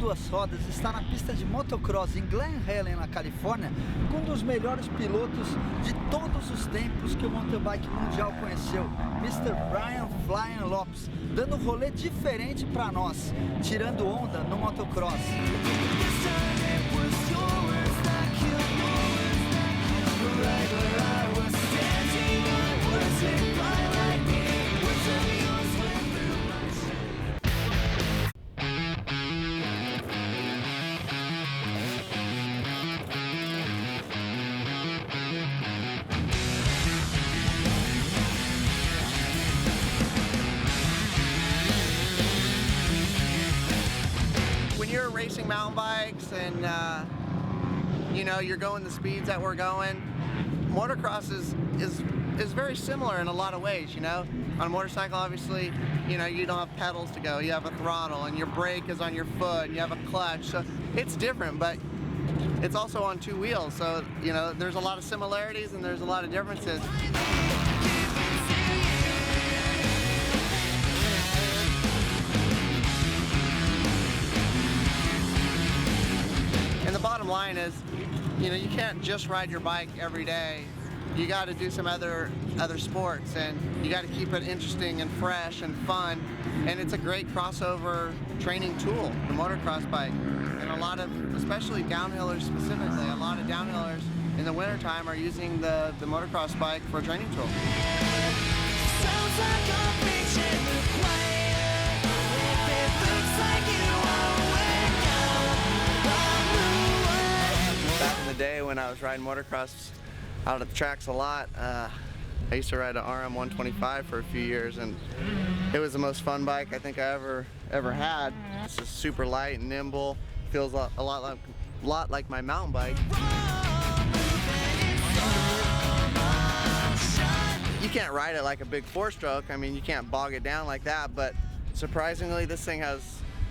Mundo2Rodas está na pista de motocross em Glen Helen, na Califórnia, com um dos melhores pilotos de todos os tempos que o mountain bike mundial conheceu, Mr. Flyin Lopes, dando um rolê diferente para nós, tirando onda no motocross. When you're racing mountain bikes and you know, you're going the speeds that we're going, motocross is very similar in a lot of ways. You know, on a motorcycle, obviously, you know, you don't have pedals to go, you have a throttle, and your brake is on your foot, and you have a clutch, so it's different, but it's also on two wheels, so you know, there's a lot of similarities and there's a lot of differences. And the bottom line is, you know, you can't just ride your bike every day. You got to do some other sports, and you got to keep it interesting and fresh and fun. And it's a great crossover training tool, the motocross bike. And a lot of, especially downhillers specifically, a lot of downhillers in the wintertime are using the motocross bike for a training tool. Sounds like I'm reaching the choir. If it looks like you won't wake up, Back in the day when I was riding motocross out at the tracks a lot, I used to ride an RM125 for a few years, and it was the most fun bike I think I ever had. It's just super light and nimble, feels a lot like my mountain bike. You can't ride it like a big four-stroke. I mean, you can't bog it down like that, but surprisingly, this thing has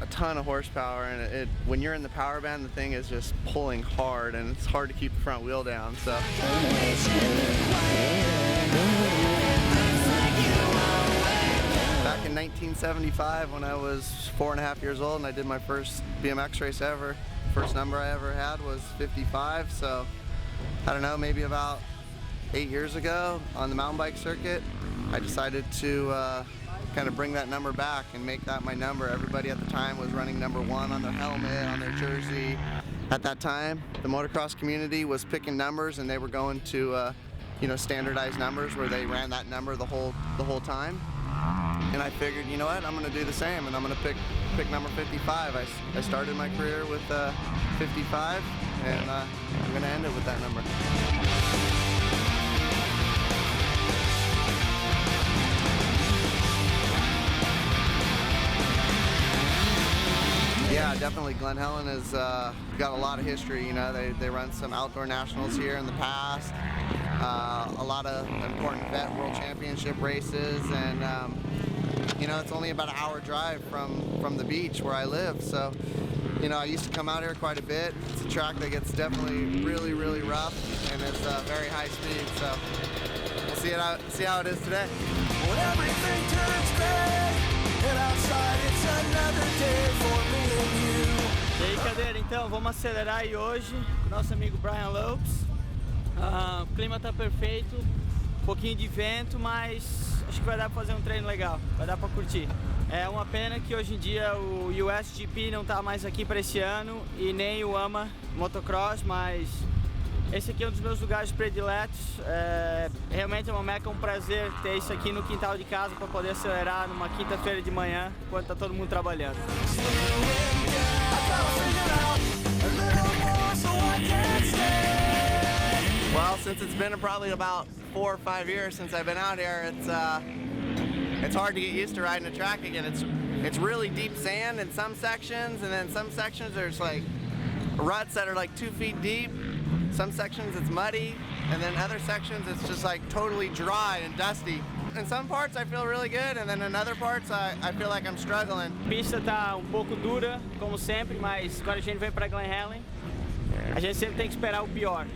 a ton of horsepower, and when you're in the power band, the thing is just pulling hard, and it's hard to keep the front wheel down. So back in 1975, when I was 4.5 years old and I did my first BMX race ever, first number I ever had was 55. So I don't know, maybe about 8 years ago on the mountain bike circuit, I decided to kind of bring that number back and make that my number. Everybody at the time was running number 1 on their helmet, on their jersey. At that time, the motocross community was picking numbers, and they were going to you know, standardized numbers where they ran that number the whole time. And I figured, you know what, I'm going to do the same, and I'm going to pick number 55. I started my career with 55, and I'm going to end it with that number. Yeah, definitely. Glen Helen has got a lot of history. You know, they run some outdoor nationals here in the past, a lot of important vet world championship races, and you know, it's only about an hour drive from the beach where I live. So, you know, I used to come out here quite a bit. It's a track that gets definitely really rough, and it's very high speed. So we'll see how it is today. when everything turns gray, and outside it's another day for me and you. E aí, KDra, então vamos acelerar aí hoje com nosso amigo Flyin Lopes. O clima tá perfeito, um pouquinho de vento, mas acho que vai dar pra fazer um treino legal, vai dar pra curtir. É uma pena que hoje em dia o USGP não tá mais aqui para esse ano e nem o AMA Motocross, mas esse aqui é um dos meus lugares prediletos. Realmente é uma meca, um prazer ter isso aqui no quintal de casa para poder acelerar numa quinta-feira de manhã enquanto tá todo mundo trabalhando. Well, since it's been probably about 4 or 5 years since I've been out here, it's hard to get used to riding a track again. It's really deep sand in some sections, and then some sections there's like ruts that are like 2 feet deep. Some sections it's muddy, and then other sections it's just like totally dry and dusty. In some parts I feel really good, and then in other parts I feel like I'm struggling. A pista tá um pouco dura, como sempre, mas quando a gente vem para Glen Helen, a gente sempre tem que esperar o pior.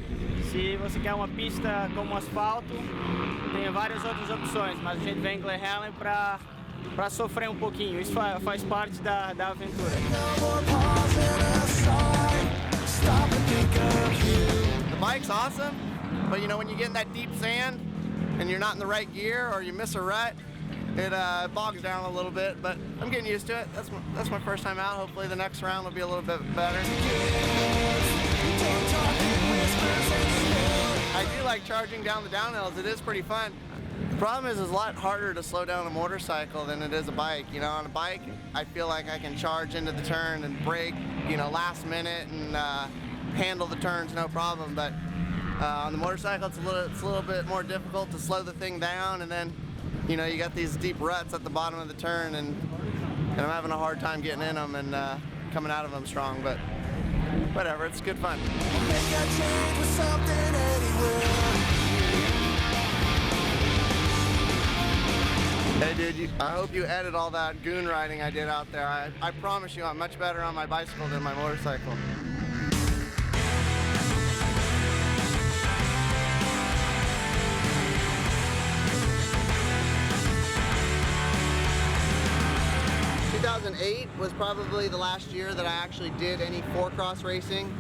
Se você quer uma pista como asfalto, tem várias outras opções, mas a gente vem em Glen Helen para sofrer um pouquinho. Isso faz parte da aventura. The bike's awesome, but you know, when you get in that deep sand and you're not in the right gear or you miss a rut, it bogs down a little bit, but I'm getting used to it. That's my first time out. Hopefully the next round will be a little bit better. I do like charging down the downhills. It is pretty fun. The problem is it's a lot harder to slow down a motorcycle than it is a bike. You know, on a bike, I feel like I can charge into the turn and brake, you know, last minute and handle the turns no problem. But on the motorcycle, it's a little bit more difficult to slow the thing down, and then, you know, you got these deep ruts at the bottom of the turn, and I'm having a hard time getting in them and coming out of them strong. But whatever, it's good fun. Hey dude, I hope you edit all that goon riding I did out there. I promise you I'm much better on my bicycle than my motorcycle. In 2008 was probably the last year that I actually did any four-cross racing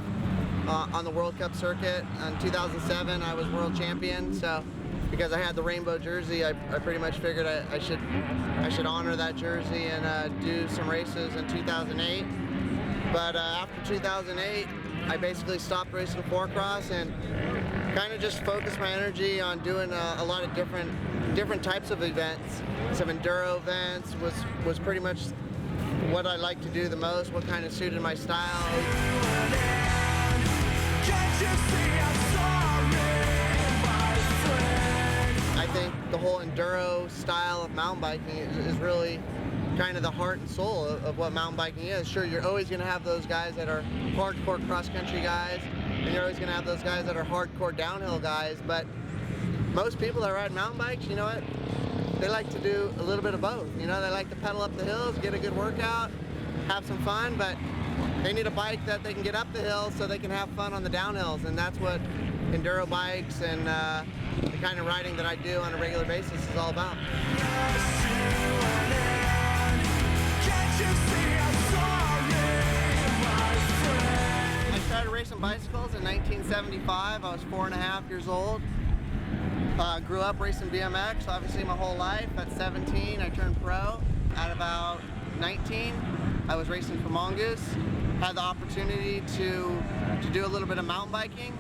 on the World Cup circuit. In 2007 I was world champion, so because I had the rainbow jersey, I pretty much figured I should honor that jersey and do some races in 2008. But after 2008, I basically stopped racing four-cross and kind of just focused my energy on doing a lot of different types of events. Some enduro events was pretty much what I like to do the most, what kind of suited my style. I think the whole enduro style of mountain biking is really kind of the heart and soul of what mountain biking is. Sure, you're always going to have those guys that are hardcore cross-country guys, and you're always going to have those guys that are hardcore downhill guys, but most people that ride mountain bikes, you know what, they like to do a little bit of both. You know, they like to pedal up the hills, get a good workout, have some fun, but they need a bike that they can get up the hill so they can have fun on the downhills, and that's what enduro bikes and the kind of riding that I do on a regular basis is all about. I started racing bicycles in 1975. I was 4.5 years old. Grew up racing BMX, obviously my whole life. At 17, I turned pro. At about 19, I was racing for Mongoose. Had the opportunity to do a little bit of mountain biking.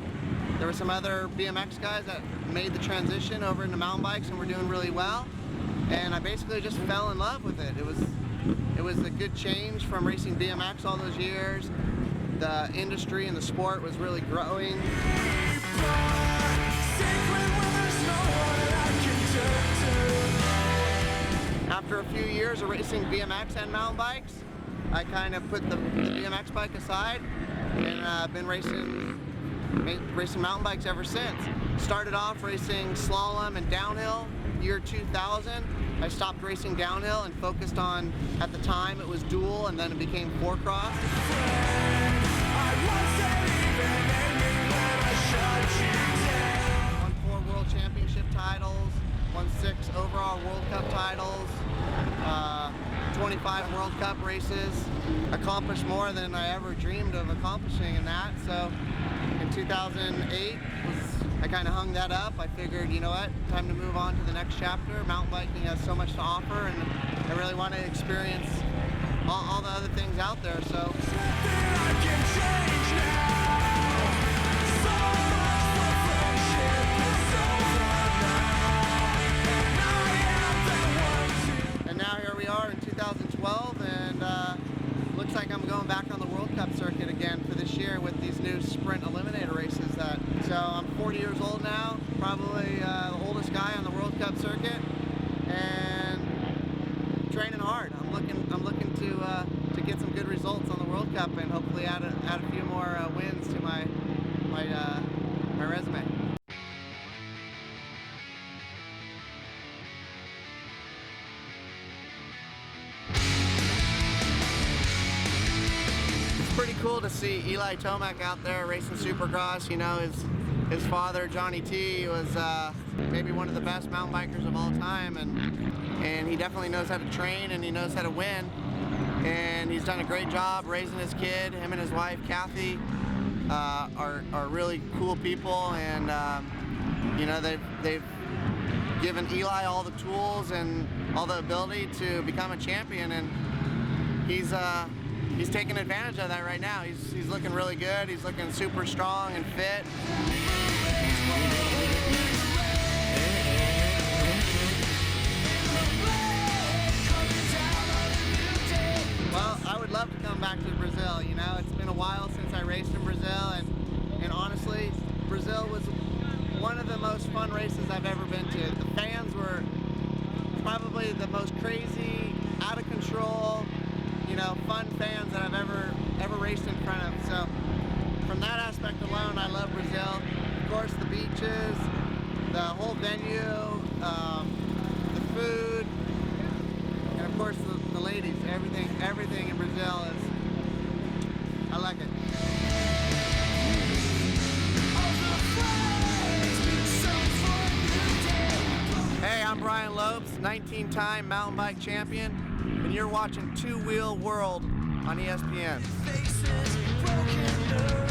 There were some other BMX guys that made the transition over into mountain bikes and were doing really well. And I basically just fell in love with it. It was a good change from racing BMX all those years. The industry and the sport was really growing. After a few years of racing BMX and mountain bikes, I kind of put the BMX bike aside and been racing mountain bikes ever since. Started off racing slalom and downhill year 2000. I stopped racing downhill and focused on, at the time it was dual and then it became four cross. Won 4 world championship titles, won 6 overall World Cup titles, 25 World Cup races, accomplished more than I ever dreamed of accomplishing in that. So in 2008, I kind of hung that up. I figured, you know what, time to move on to the next chapter. Mountain biking has so much to offer, and I really want to experience all the other things out there. So. And now here we are in 2012, and looks like I'm going back on the World Cup circuit again for this year with these new sprint eliminator races. So I'm 40 years old now, probably the oldest guy on the World Cup circuit, and training hard. I'm looking to get some good results on the World Cup and hopefully add a few more wins to my resume. Pretty cool to see Eli Tomac out there racing Supercross. You know, his father, Johnny T, was maybe one of the best mountain bikers of all time, and he definitely knows how to train and he knows how to win. and he's done a great job raising his kid. Him and his wife, Kathy, are really cool people, and you know, they've given Eli all the tools and all the ability to become a champion, and he's taking advantage of that right now. He's looking really good. He's looking super strong and fit. Well, I would love to come back to Brazil. You know, it's been a while since I raced in Brazil, and honestly, Brazil was one of the most fun races I've ever been to. The fans were probably the most crazy, out of control, you know, fun fans that I've ever raced in front of. So from that aspect alone, I love Brazil. Of course, the beaches, the whole venue, the food, and of course the ladies. Everything in Brazil is, I like it. Hey, I'm Brian Lopes, 19-time mountain bike champion, and you're watching Two Wheel World on ESPN. Faces, broken nerves.